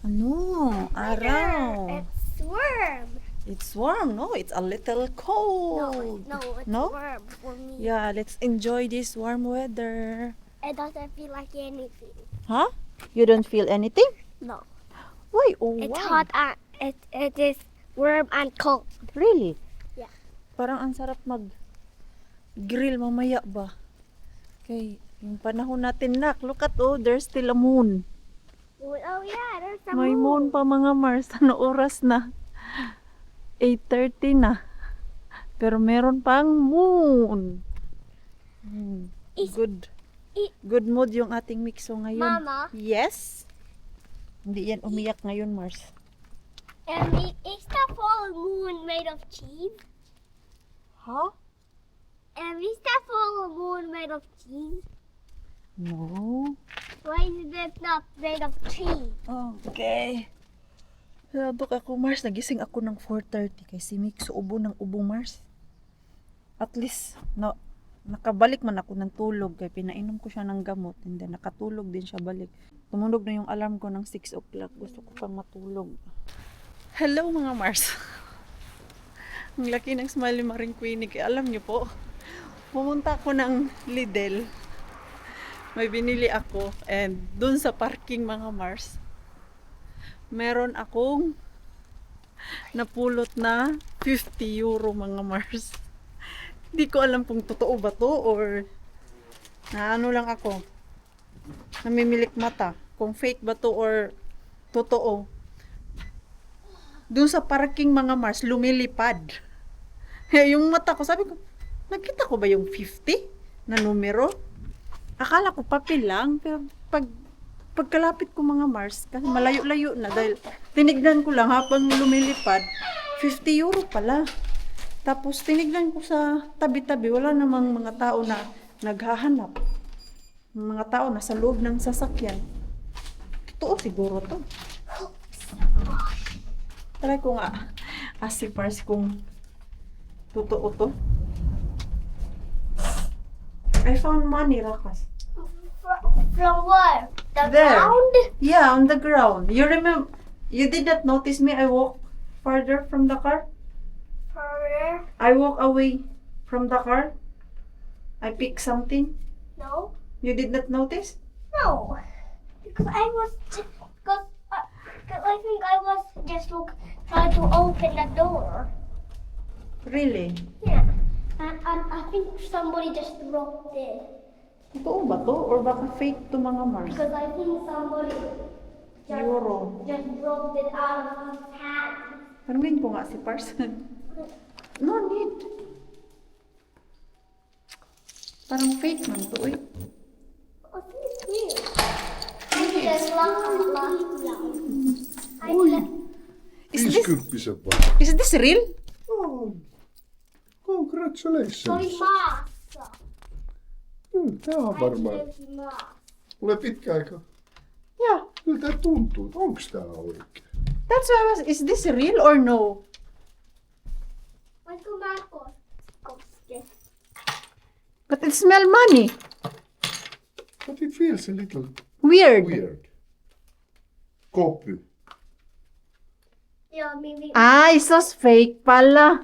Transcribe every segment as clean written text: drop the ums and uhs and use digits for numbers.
Ano? Araw. It's worm. It's warm, no? It's a little No, cold. no, it's No? worm for me. Yeah, let's enjoy this warm weather. It doesn't feel like anything. Huh? You don't feel anything? No. Why? Oh, It's why? hot and it is warm and cold. Really? Yeah. Parang ang sarap mag-grill mamaya ba? Okay, yung panahon natin look at there's still a moon. Oh yeah, there's a May moon pa mga Mars. Ano oras na? 8:30 na. Pero meron pang moon. Is- Good. i- Good mood yung ating mixo ngayon. Mama, Yes? Hindi yan umiyak ngayon, Mars. is the full moon made of cheese? Huh? Is the full moon made of cheese? No. Why is it not made of cheese? Okay. Sabok ako, Mars. Nagising ako ng 4:30 kay si Mixo ubo ng ubo, Mars. At least, nakabalik man ako ng tulog kay pinainom ko siya ng gamot and then nakatulog din siya balik. Tumunog na yung alarm ko ng 6 o'clock. Gusto ko pang matulog. Hello mga Mars. Ang laki ng smile ni Maring Queenie. Kaya alam niyo po, pumunta ako ng Lidl. May binili ako and dun sa parking mga Mars, meron akong napulot na 50 euro mga Mars. Hindi ko alam kung totoo ba to or na ano lang ako. Namimilik mata. Kung fake ba to or totoo. Doon sa parking mga Mars, lumilipad. Yung mata ko, sabi ko, nakita ko ba yung 50 na numero? Akala ko papel lang, pero pagkalapit ko mga Mars, kasi malayo-layo na dahil tinignan ko lang habang lumilipad, 50 euro pala. Tapos tinignan ko sa tabi-tabi, wala namang mga tao na naghahanap. Mga tao na sa loob ng sasakyan. Totoo siguro to. Try ko nga. Si Pars kung totoo to. I found money, Rakas. From where? The There. ground? Yeah, on the ground. You remember, you did not notice me? I walked farther from the car. Where? I walk away from the car. I picked something. No. You did not notice? No. Because I was because I think I was just trying to open the door. Really? Yeah. And I think somebody just broke it. Totoo ba to? Or baka fake to mga Mars? Because I think somebody Euro. just broke it out of his hand. Tanungin ko nga si Pars. No need. Parang fake man to eh. I think it's weird. I just love. Is this, 50 vaan. is this real? Oh, congratulations. Se oli maassa. Tää on varmaan. Se oli maassa. Mulle pitkä aika. Yeah. Kyllä tää tuntuu, että onks tää oikein? That's why I was, is this real or no? Voitko mä koskea? But it smell money. But it feels a little Weird. weird. Copy. Joo, minä Sos fake pala.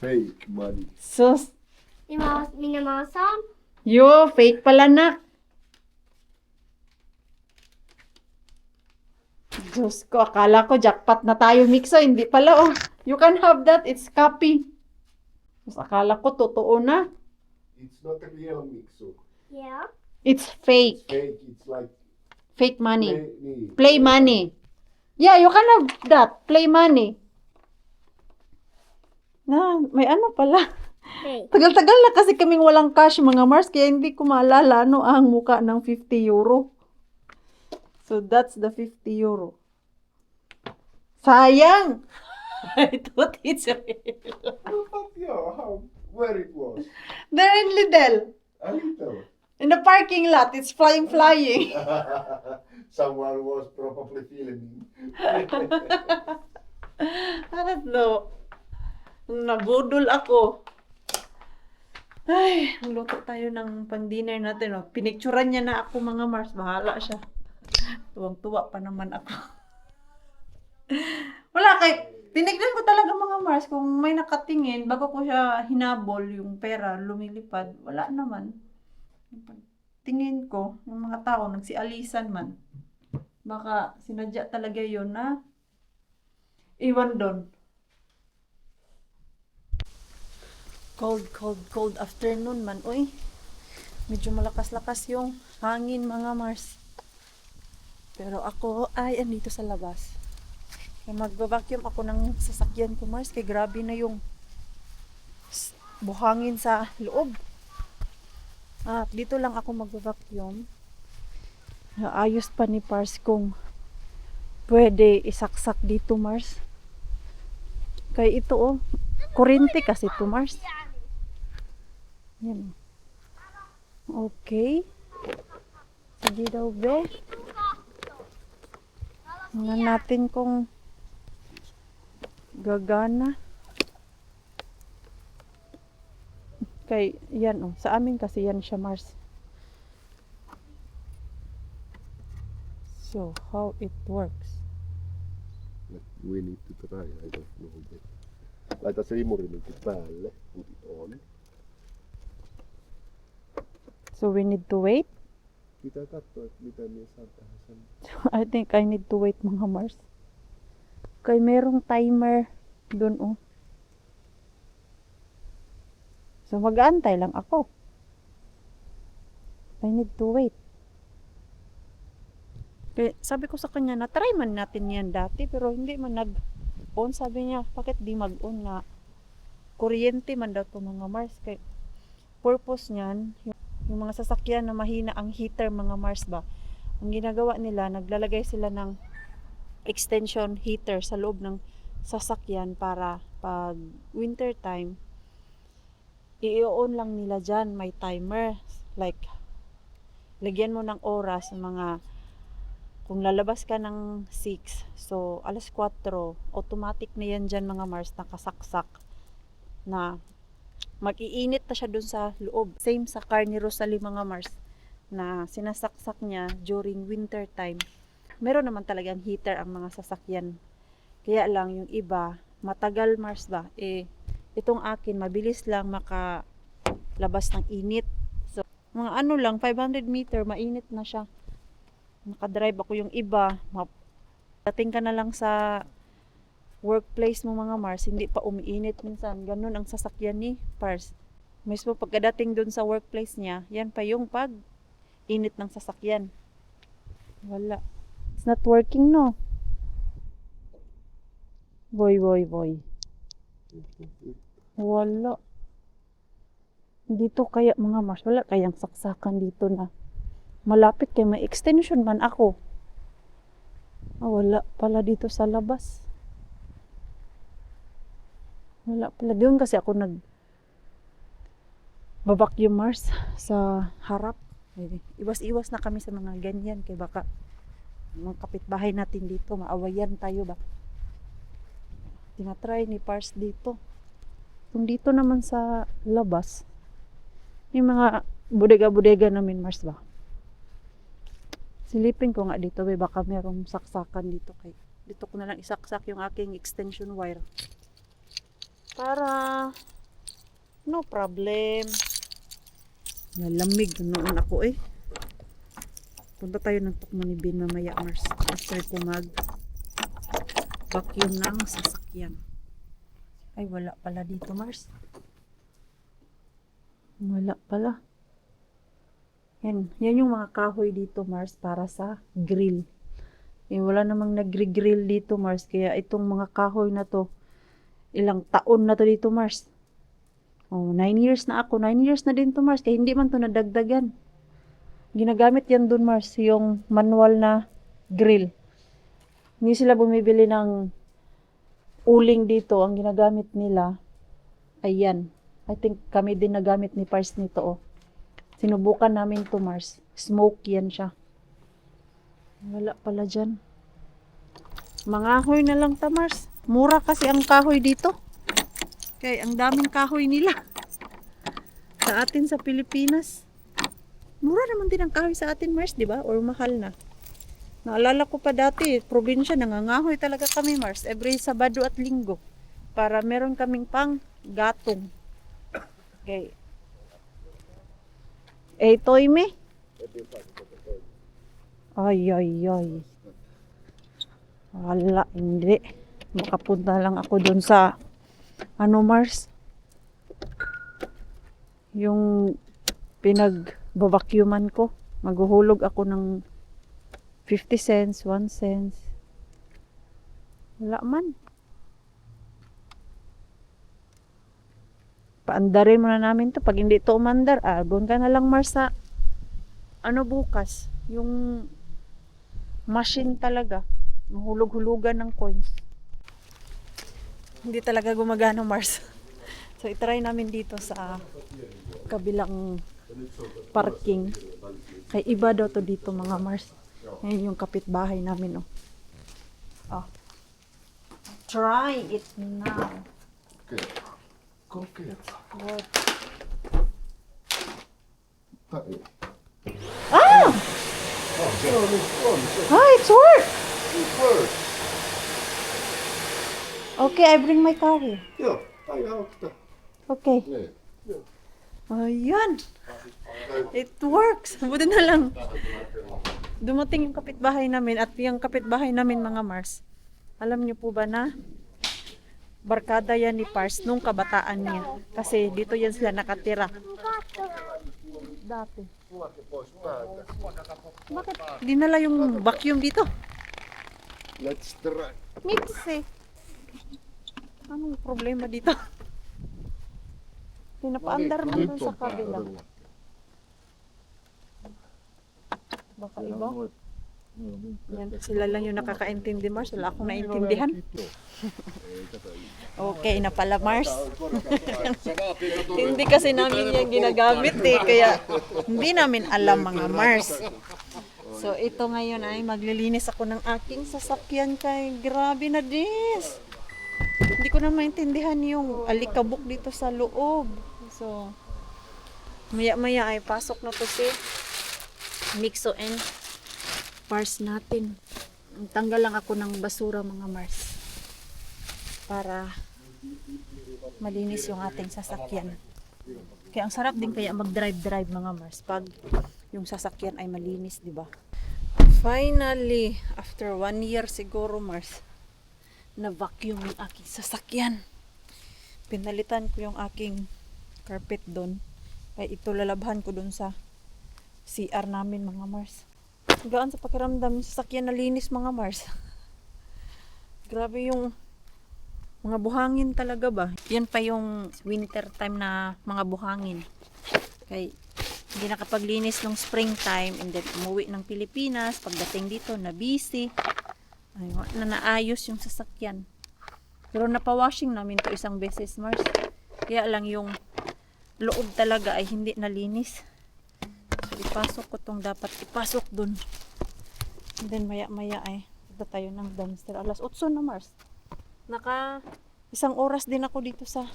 Fake money. Sos. minä mä saan. Yo, fake pala na. Diyos ko, akala ko jackpot na tayo, Mixo. Hindi pala, oh. You can have that. It's copy. Mas akala ko, totoo na. It's not a real mixu. Yeah. It's fake. Fake, it's like Fake money. niin. Play money. Yeah, you can have that. Play money. Na, may ano pala. Hey. Tagal-tagal na kasi kaming walang cash mga Mars, kaya hindi ko maalala ano ang muka ng 50 euro. So that's the 50 euro. Sayang! I thought it's real. But yeah, where it was? They're in Lidl. A little. In the parking lot. It's flying. Someone was probably filming. I don't know. Nabudol ako. Ay, luto tayo ng pang-dinner natin. Oh. Pinicturan niya na ako mga Mars. Bahala siya. Tuwang-tuwa pa naman ako. Wala kay tinignan ko talaga mga Mars kung may nakatingin bago ko siya hinabol yung pera lumilipad. Wala naman. Tingin ko yung mga tao nagsialisan man. Baka sinadya talaga yon na iwan doon. Cold afternoon man. Uy, medyo malakas-lakas yung hangin mga Mars. Pero ako ay andito sa labas. Magba-vacuum ako ng sasakyan ko, Mars. Kaya grabe na yung buhangin sa loob. At dito lang ako magba-vacuum. Ayos pa ni Pars kung pwede isaksak dito, Mars. Kaya ito, oh. Kuryente kasi ito, Mars. Yan. Okay. Sige daw, be. Tingnan natin kung gagana. Kay, yan, oh. Sa amin kasi yan siya, Mars. So, how it works. We need to try, I don't know. Laita se imurimylti päälle, put it on. So, we need to wait. Pitää katsoa, että mitä mies saa tähän sen. I think I need to wait, mga Mars. Kay merong timer dun, oh. So, mag-aantay lang ako. I need to wait. Kaya, sabi ko sa kanya, na-try man natin yan dati, pero hindi man nag-on. Sabi niya, bakit di mag-on na kuryente man daw to mga Mars. Kaya, purpose niyan, yung mga sasakyan na mahina ang heater mga Mars ba, ang ginagawa nila, naglalagay sila ng extension heater sa loob ng sasakyan para pag winter time, i-on lang nila dyan, may timer. Like, lagyan mo ng oras, mga kung lalabas ka ng 6, so alas 4, automatic na yan dyan mga Mars, nakasaksak na mag-iinit na siya dun sa loob. Same sa car ni Rosalie mga Mars, na sinasaksak niya during winter time. Meron naman talagang heater ang mga sasakyan. Kaya lang yung iba, matagal Mars ba, itong akin, mabilis lang makalabas ng init. So, mga ano lang, 500 meter, mainit na siya. Nakadrive ako yung iba, dating ka na lang sa workplace mo mga Mars, hindi pa umiinit minsan. Ganun ang sasakyan ni Pars. Mismo pagkadating dun sa workplace niya, yan pa yung pag init ng sasakyan. Wala. It's not working, no? Boy. Wala. Dito kaya mga Mars, wala kayang saksakan dito na malapit kay may extension man ako. Wala pala dito sa labas. Wala pala. Doon kasi ako vacuum Mars sa harap. Iwas-iwas na kami sa mga ganyan kay baka mga kapitbahay natin dito, maawayan tayo ba. Tinatry ni Pars dito. Kung dito naman sa labas, yung mga bodega-bodega namin Mars ba. Silipin ko nga dito, baka merong saksakan dito. Kay dito ko na lang isaksak yung aking extension wire. Para no problem. Nalamig noon ako eh. Punta tayo ng Tukmanibin mamaya Mars. After ko vacuum ng sasakyan. Ay wala pala dito Mars. Wala pala. Yan yung mga kahoy dito Mars para sa grill. Wala namang nagri-grill dito Mars, kaya itong mga kahoy na to, ilang taon na to dito Mars. 9 years na ako, 9 years na din to Mars, kaya hindi man to nadagdagan. Ginagamit yan dun Mars, yung manual na grill. Hindi sila bumibili ng uling dito, ang ginagamit nila, ayan. I think kami din nagamit ni Pars nito oh. Sinubukan namin to Mars. Smoke yan siya. Wala pala dyan. Mga kahoy na lang ta Mars. Mura kasi ang kahoy dito. Kaya ang daming kahoy nila. Sa atin sa Pilipinas. Mura naman din ang kahoy sa atin Mars, di ba? Or mahal na. Naalala ko pa dati, probinsya, nangangahoy talaga kami, Mars. Every Sabado at Linggo. Para meron kaming pang gatong. Okay. Eh, toy me? Ay, ay, ay. Wala, hindi. Makapunta lang ako dun sa, ano, Mars? Yung pinag-vacuuman ko. Maghuhulog ako ng 50 cents, 1 cents. Wala man. Paandarin muna namin to. Pag hindi to umandar, doon ka na lang, Mars, sa ano bukas. Yung machine talaga. Mahulog-hulugan ng coins. Hindi talaga gumagana, Mars. So, itry namin dito sa kabilang parking. Kay iba daw to dito, mga Mars. Ngayon yung kapitbahay namin, oh. Oh. Try it now. Kokea. What? Tai. Ah! Se on nyt on se. Ah, it's work! It works. Okay, I bring my car here. Joo, aina ottaa. Okay. Niin. Joo. Ayan. It works. Buti na lang. Dumating yung kapitbahay namin at yung kapitbahay namin, mga Mars. Alam niyo po ba na barkada yan ni Pars nung kabataan niya. Kasi dito yan sila nakatira. Dati. Bakit dinala yung vacuum dito? Let's try. Mix eh. Anong problema dito? Pinapaandar mo dun sa kabila. Baka iba? Yan, sila lang yung nakakaintindi, Mars. Wala akong naintindihan. Okay na pala, Mars. Hindi kasi namin yan ginagamit eh. Kaya hindi namin alam, mga Mars. So ito ngayon ay maglilinis ako ng aking sasakyan kay grabe na dis. Hindi ko na maintindihan yung alikabok dito sa loob. So maya-maya ay pasok na to si Mixo and Mars natin. Tanggal lang ako ng basura, mga Mars. Para malinis yung ating sasakyan. Kaya ang sarap din kaya mag-drive-drive, mga Mars, pag yung sasakyan ay malinis, di ba? Finally, after 1 year siguro, Mars, na-vacuum yung aking sasakyan. Pinalitan ko yung aking carpet doon. Kaya ito lalabhan ko doon sa CR namin, mga Mars. Gaan sa pakiramdam yung sasakyan na linis, mga Mars. Grabe yung mga buhangin talaga ba. Yan pa yung winter time na mga buhangin. Kaya hindi nakapaglinis nung springtime and then umuwi ng Pilipinas. Pagdating dito na busy. Ay, na naayos yung sasakyan. Pero napawashing namin to isang beses, Mars. Kaya lang yung loob talaga ay hindi nalinis. So ipasok ko tong dapat ipasok dun. And then maya-maya ay punta tayo ng dumpster. Alas 8 na, Mars. Naka isang oras din ako dito sa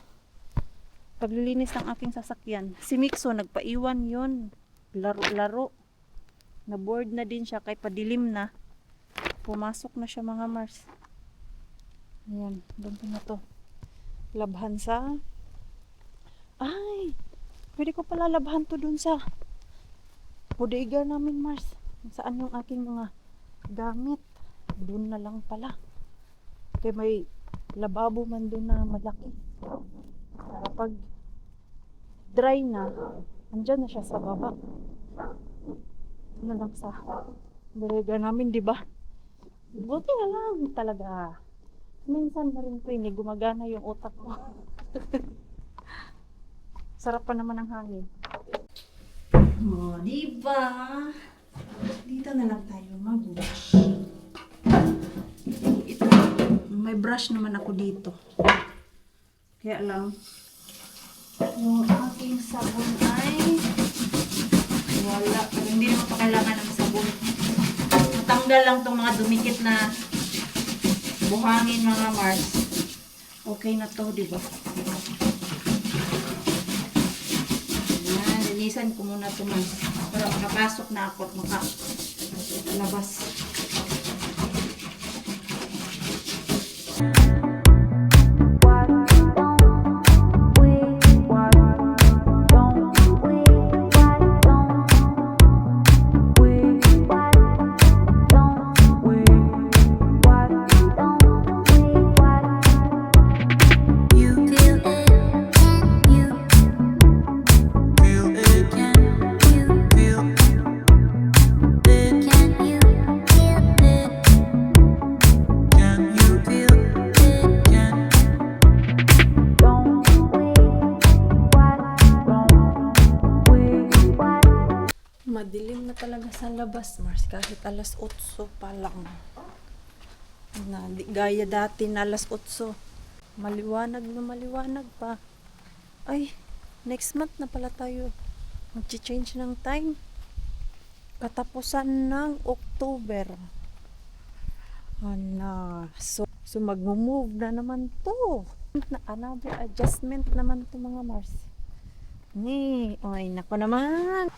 paglilinis ng aking sasakyan. Si Mixo nagpaiwan yun. Laro-laro. Na-board na din siya kay padilim na. Pumasok na siya, mga Mars. Ayan, doon ko na to. Labhan sa... Ay! Pwede ko pala labhan to dun sa bodega namin, Mars. Saan yung aking mga gamit. Doon na lang pala. Kaya may lababo man doon na malaki. Para pag dry na, andyan na siya sa baba. Doon na lang sa bodega namin, di ba? Buti na lang talaga. Minsan na rin po yun, gumagana yung utak ko. Sarap pa naman ang hangin. Oh, diba? Dito na lang tayo mag-brush. Ito, may brush naman ako dito. Kaya lang, yung aking sabon ay wala. Pero hindi naman pa kailangan ng sabon. Matanggal lang itong mga dumikit na buhangin, mga Mars. Okay na to, diba? Linisan ko muna ito, man. Para makapasok na ako at makalabas. Madilim na talaga sa labas, Mars. Kahit alas 8 pa lang. Na, di gaya dati na alas 8. Maliwanag na maliwanag pa. Ay, next month na pala tayo mag-change ng time. Katapusan ng October. Hala. So mag-move na naman to. Another adjustment naman to mga Mars. Ni, ay nako naman.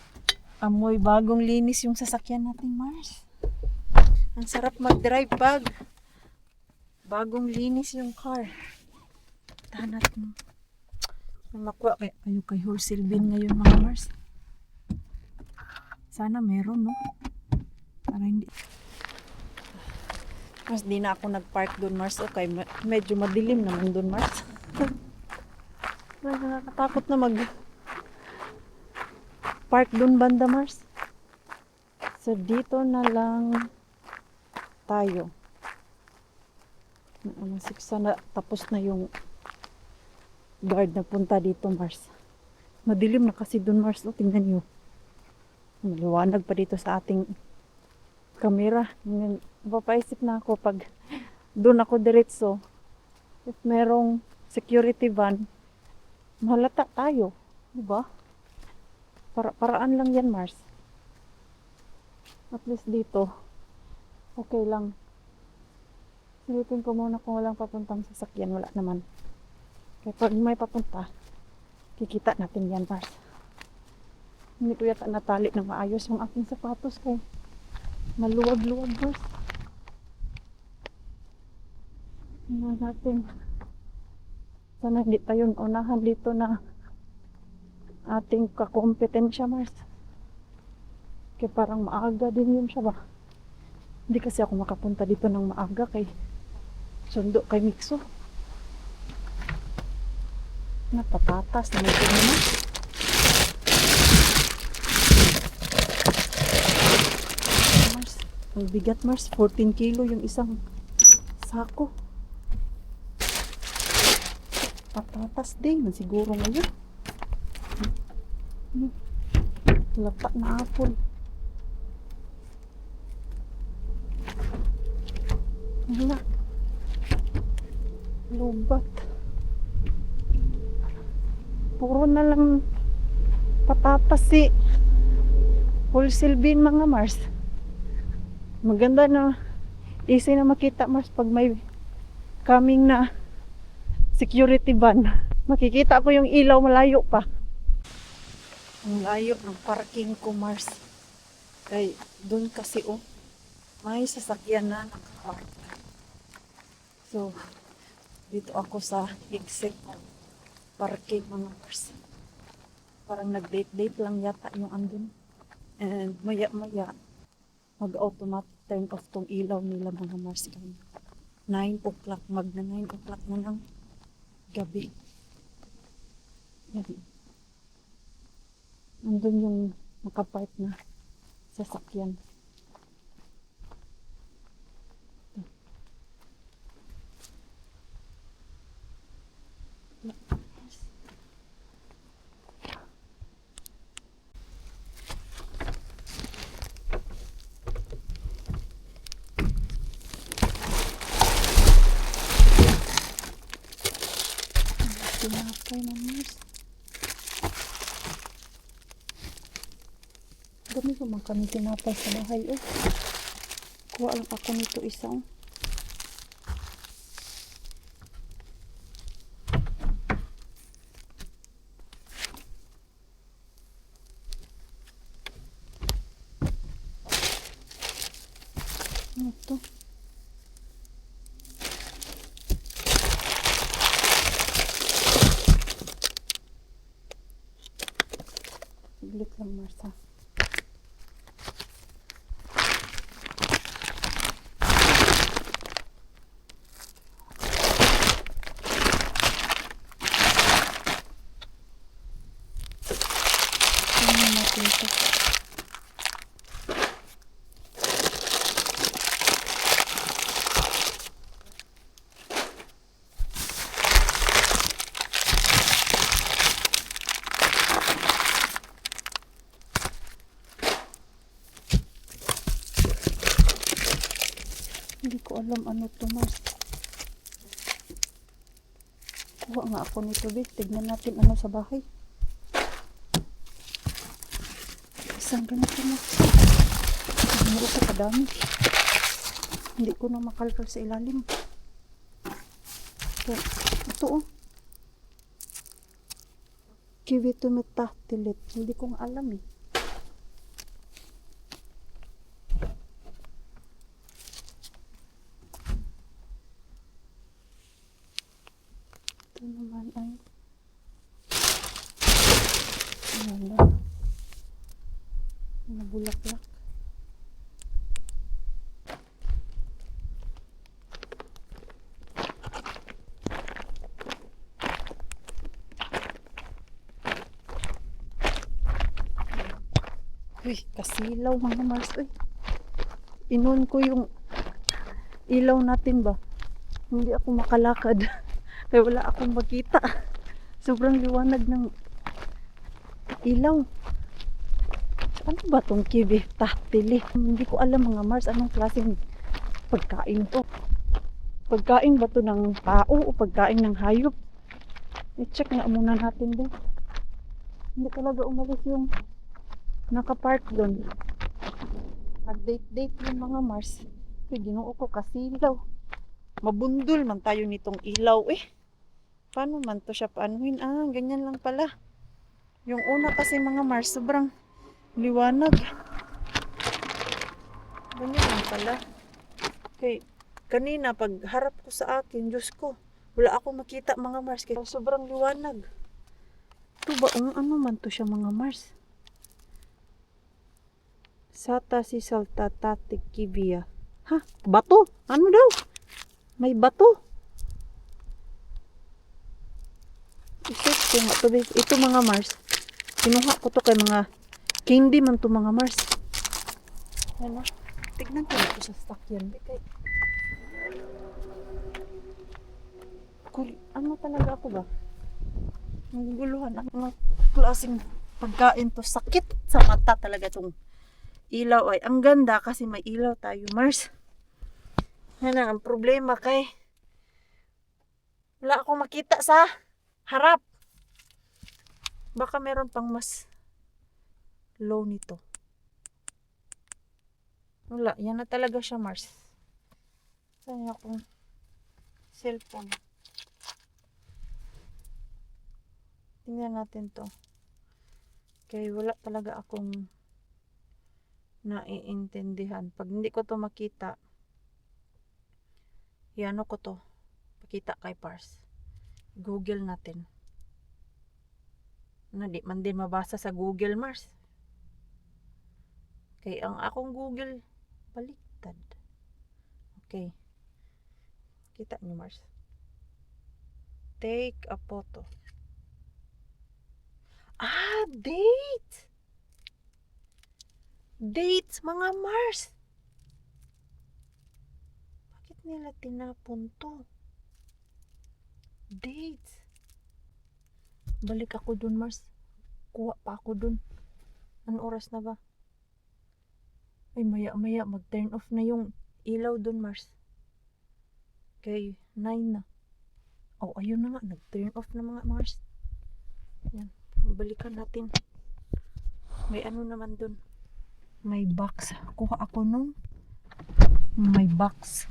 Amoy bagong linis yung sasakyan natin, Mars. Ang sarap mag-drive pag bagong linis yung car. Tahan natin. Makuha kay wholesale bin ngayon mga Mars. Sana meron, no? Para hindi. Mas di na ako nag-park doon, Mars. Okay, medyo madilim naman doon, Mars. Nakakatakot na park doon banda, Mars. So, dito na lang tayo. Sana tapos na yung guard na punta dito, Mars. Madilim na kasi doon, Mars. O, tingnan nyo. Maliwanag pa dito sa ating camera. Mapapaisip na ako pag doon ako diretso. If merong security van, mahalata tayo. Diba? Paraan lang yan, Mars. At least dito, okay lang. Silipin ko muna kung walang papuntang sasakyan. Wala naman. Kaya pag may papunta, kikita natin yan, Mars. Hindi ko yata natali ng maayos yung aking sapatos kay maluwag-luwag, Mars. Tingnan natin. Sana hindi tayo unahan dito na ating kakompetensya, Mars. Kaya parang maaga din yun siya ba? Hindi kasi ako makapunta dito ng maaga kay sundo kay Mikso. Napatatas na medyo naman. Mars, ang bigat, Mars. 14 kilo yung isang sako. Patatas din siguro ngayon. Lata na apple. Wala. Lubat. Puro na lang patatas si wholesale bin mga Mars. Maganda na easy na makita, Mars, pag may coming na security van. Makikita ko yung ilaw malayo pa. Ang layo ng parking ko, Mars. Kay doon kasi may sasakyan na nakapark. So dito ako sa exit parking mga Mars. Parang nag-date lang yata yung andun. And maya mag-automatic turn off tong ilaw nila mga Mars. 9 o'clock, magna 9 o'clock na ng gabi. Yan. Andun yung nakapark na sasakyan. Tinapay na, Mars. Dami ko man kami tinapay sa bahay. Kuha lang ako nito isang. Ano to? Saglit lang, Marsa. Tingnan natin ito. Hindi ko alam ano to, Mars. Kuha nga ako nito, be. Tignan natin ano sa bahay. Isang ganito, Mars. Siguro ko kadami. Hindi ko na makalkal sa ilalim. Ito, oh. Kiwi metahtilit. Hindi ko nga alam eh. Ito naman ay ayan lang. Nabulaklak. Uy, kasilaw mga Mars. Uy, inon ko yung ilaw natin ba? Hindi ako makalakad. Kaya wala akong makita. Sobrang liwanag ng ilaw. Ano ba tong kiwi tahtili? Hindi ko alam mga Mars anong klaseng pagkain to. Pagkain ba to ng tao o pagkain ng hayop? I-check nga muna natin din. Hindi talaga umalis yung nakapark doon. Nag-date-date yung mga Mars. Uy, ginoo ko kasilaw. Mabundol man tayo nitong ilaw eh. Paano man to siya paanuhin? Ah, ganyan lang pala. Yung una kasi mga Mars, sobrang liwanag. Ganyan lang pala. Okay, kanina pag harap ko sa akin, Diyos ko, wala akong makita mga Mars. Kaya sobrang liwanag. Ito ba, ano man to siya mga Mars? Sata si saltatatik kibia. Ha? Bato? Ano daw? May bato. I-search ko nga to. Ito mga Mars. Kinuha ko to kay mga candy man to mga Mars. Ano? Tignan ko ito sa sakyan. Ano talaga ako ba? Naguguluhan. Ang klaseng pagkain to. Sakit sa mata talaga itong ilaw ay ang ganda kasi may ilaw tayo Mars. Yan ang problema kay wala akong makita sa harap. Baka meron pang mas low nito. Wala, yan na talaga siya Mars. Saan akong cellphone? Tingnan natin to. Kaya wala talaga akong naiintindihan. Pag hindi ko to makita, ano ko to? Pakita kay Pars. Google natin. Di man din mabasa sa Google Mars. Okay, ang akong Google baliktad. Okay. Kita niyo Mars. Take a photo. Ah, date! Dates, mga Mars. Bakit nila tinapon to? Dates. Balik ako dun, Mars. Kuha pa ako dun. Anong oras na ba? Ay, maya-maya mag-turn off na yung ilaw dun, Mars. Okay, 9 na. Oh, ayun na nga. Nag-turn off na mga Mars. Yan. Balikan natin. May ano naman dun. May box. Kuha ako nung may box.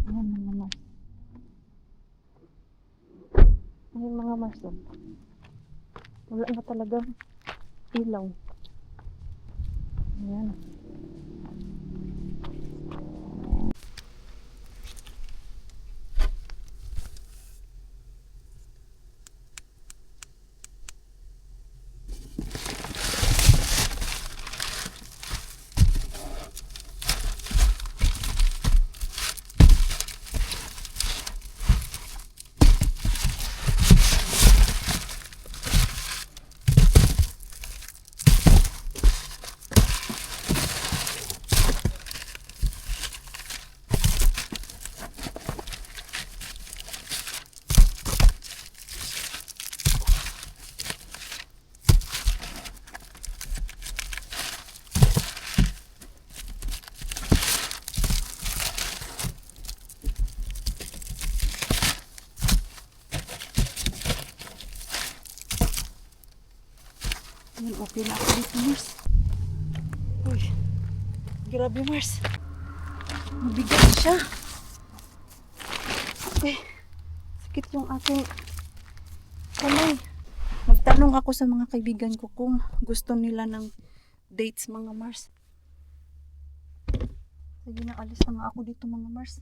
Ayan mga Mars. Ayan mga Mars. Wala na talagang ilaw. Ayan. Yan, okay na ako dito, Mars. Uy, grabe, Mars. Mabigat siya. Okay. Sakit yung aking kamay. Magtanong ako sa mga kaibigan ko kung gusto nila ng dates, mga Mars. Sige na, alis na nga ako dito, mga Mars.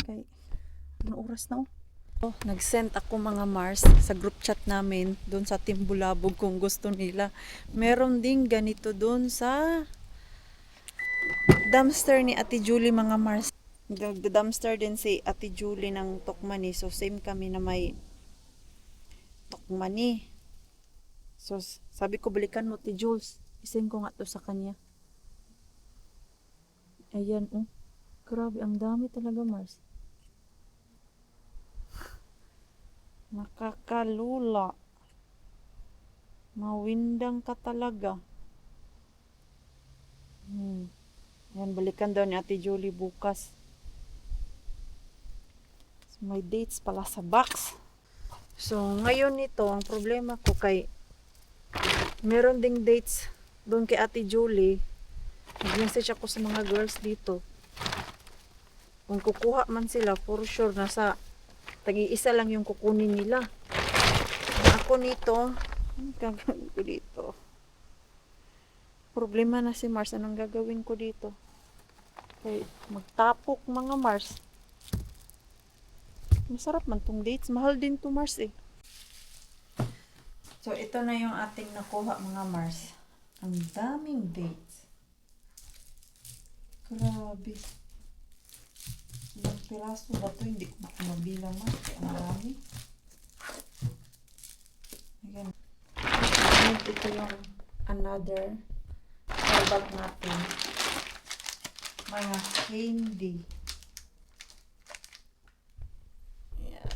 Okay. Anong oras na, oh? Oh, nag-send ako, mga Mars, sa group chat namin doon sa Team Bulabog kung gusto nila. Meron ding ganito doon sa dumpster ni Ate Julie, mga Mars. Dumpster din si Ate Julie ng Tokmani. So same kami na may Tokmani. So sabi ko, balikan mo, Ate Jules. Isend ko nga to sa kanya. Ayan, oh. Grabe, ang dami talaga, Mars. Nakakalula. Mawindang ka talaga. Yan, balikan daw ni Ate Julie bukas. So, may dates pala sa box. So, ngayon nito, ang problema ko kay meron ding dates doon kay Ate Julie. Nag-message ako sa mga girls dito. Kung kukuha man sila, for sure, nasa tagi-isa lang yung kukunin nila. Ako nito, anong gagawin ko dito? Problema na si Mars. Anong gagawin ko dito? Okay, magtapok, mga Mars. Masarap man tong dates. Mahal din to, Mars, eh. So, ito na yung ating nakuha, mga Mars. Ang daming dates. Grabe. Ilang piraso ba ito? Hindi ko mabilang, Mars. Kaya marami. Ayan. Ito yung another bag natin. Mga candy. Ayan.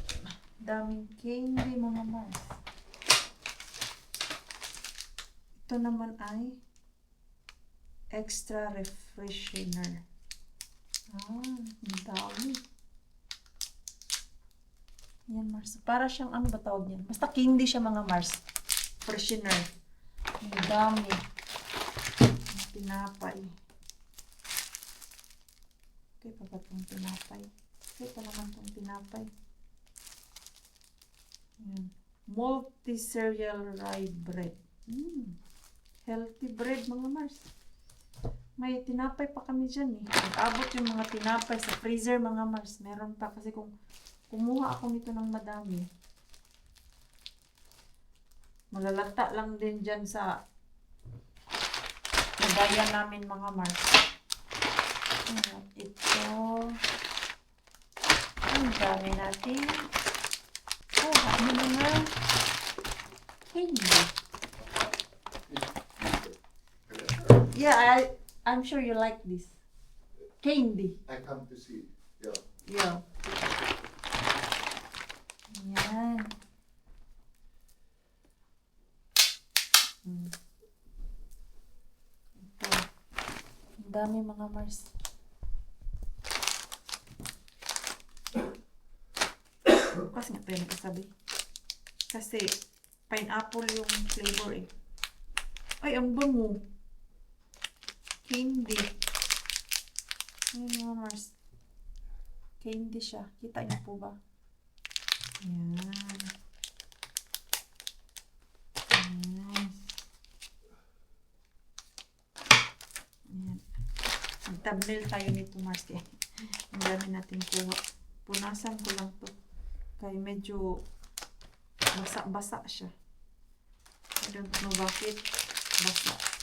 Daming candy, mga Mars. Ito naman ay extra refreshener. Ang dami. Yan, Mars. Para siyang, ano ba tawag niyan? Basta candy siya, mga Mars. Freshener. Ang dami. Ang tinapay. Okay pa ba itong tinapay? Okay pa naman itong tinapay. Yan. Multi-cereal rye bread. Healthy bread, mga Mars. May tinapay pa kami dyan, eh. Nag-abot yung mga tinapay sa freezer, mga Mars. Meron pa kasi kung kumuha ako nito ng madami, malalata lang din dyan sa nagayan namin, mga Mars. At ito, ang dami natin. Oh, ano mga candy. Yeah, I'm sure you like this. Candy. I come to see. Yeah. Yeah. Yan. Ito. Ang dami, mga Mars. Bukas nga tayo nagkasabi. Kasi pineapple yung flavor, eh. Ay, ang bango. Candy. Ayan, mga Mars. Candy siya. Kita niyo po ba? Ayan. Ayan. Ayan. Mag-thumbnail tayo nito, Mars. Eh. Ang dami natin kuha. Punasan ko lang to. Kaya medyo basa-basa siya. I don't know bakit. Basa.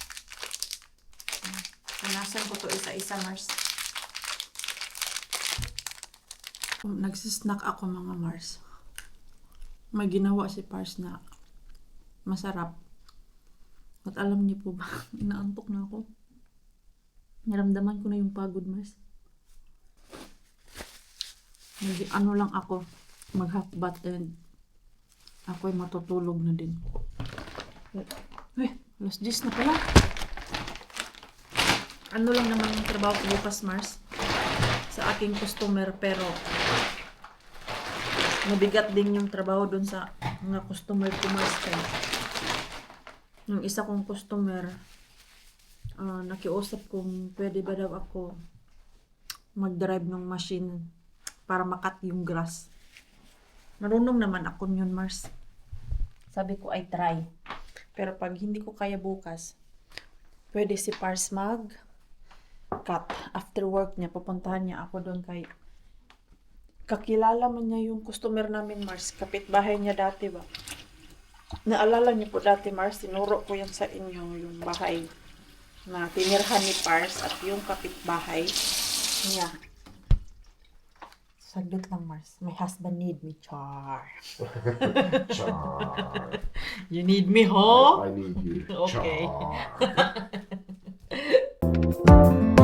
Punasan ko to isa-isa, Mars. Nagsisnack ako, mga Mars. May ginawa si Pars na masarap. At alam niyo po ba, inaantok na ako. Naramdaman ko na yung pagod, Mars. Ano lang ako, mag-half-bath and ako'y matutulog na din. Alas 10 na pala. Ano lang naman yung trabaho ko bukas, Mars, sa aking customer, pero mabigat din yung trabaho dun sa mga customer ko, Mars. Kaya Yung isa kong customer, nakiusap kung pwede ba daw ako mag-drive ng machine para makat yung grass. Marunong naman ako yun, Mars. Sabi ko ay try. Pero pag hindi ko kaya bukas, pwede si Pars mag-cut. After work niya, pupuntahan niya ako doon kay kakilala man niya yung customer namin, Mars. Kapitbahay niya dati ba? Naalala niyo po dati, Mars, tinuro ko yan sa inyo, yung bahay na tinirhan ni Pars at yung kapitbahay niya. Saglit lang, Mars. My husband need me, Char. Char. You need me, ho? I need you. Okay. Char.